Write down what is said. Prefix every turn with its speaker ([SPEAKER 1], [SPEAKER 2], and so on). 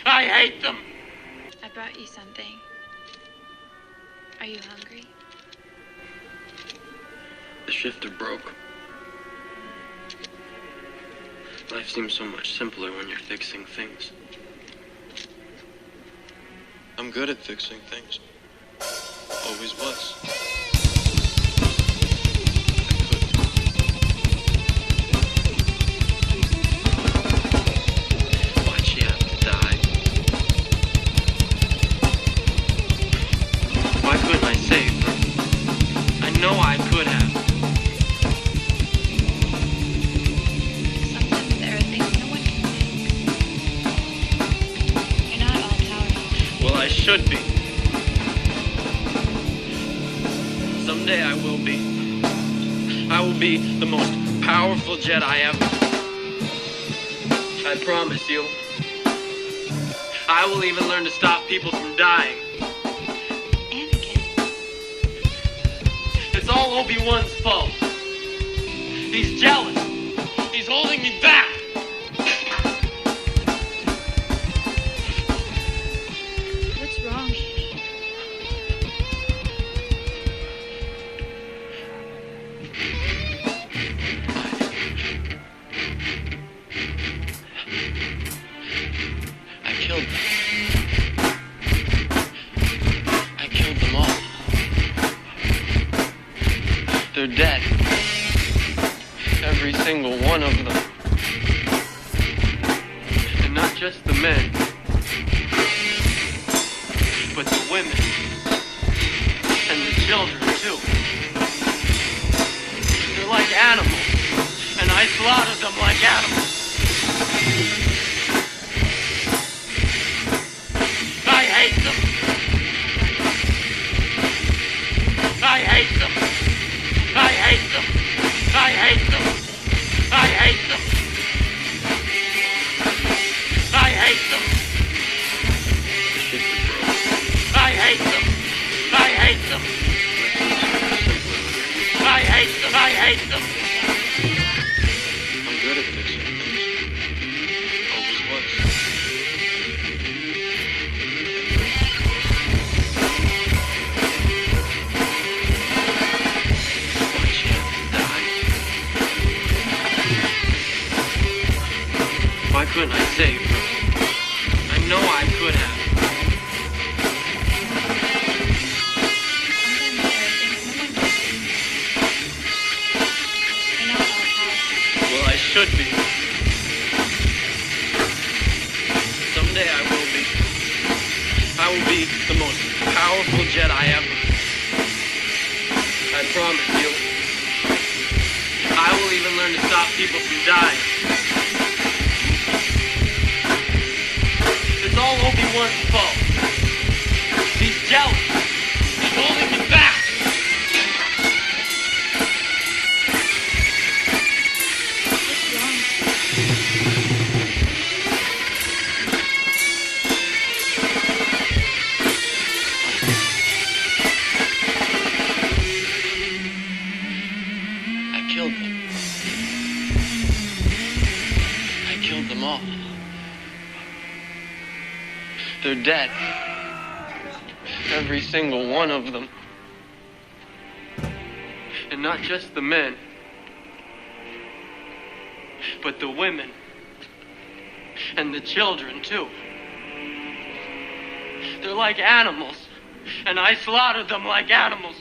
[SPEAKER 1] I hate them.
[SPEAKER 2] I brought you something. Are you hungry?
[SPEAKER 1] The shifter broke. Life seems so much simpler when you're fixing things. I'm good at fixing things. Always was. Why'd she have to die? Why couldn't I save her? I know I could have.
[SPEAKER 2] Sometimes there are things no one can fix. You're not all powerful.
[SPEAKER 1] Well, I should be. Someday I will be. I will be the most powerful Jedi ever. I promise you. I will even learn to stop people from dying.
[SPEAKER 2] Anakin.
[SPEAKER 1] It's all Obi-Wan's fault. He's jealous. He's holding me back.
[SPEAKER 2] What's wrong, Annie?
[SPEAKER 1] I killed them. I killed them all. They're dead. Every single one of them. And not just the men, but the women. And the children, too. They're like animals. And I slaughtered them like animals. I hate them. I hate them. I hate them. I hate them. I hate them. I hate them. I hate them. I hate them. I hate them. I hate them. I'm good at fixing things. Always was. Why'd she have to die? Why couldn't I save her? I know I could have.
[SPEAKER 2] Sometimes there are things no one can fix. You're not all powerful.
[SPEAKER 1] Well, I should be. Someday I will be. I will be the most powerful Jedi ever. I promise you. I will even learn to stop people from dying. It's all Obi-Wan's fault. He's jealous. He's holding me back.
[SPEAKER 2] What's wrong?
[SPEAKER 1] I killed them. I killed them all. They're dead. Every single one of them. And not just the men, but the women. And the children, too. They're like animals. And I slaughtered them like animals.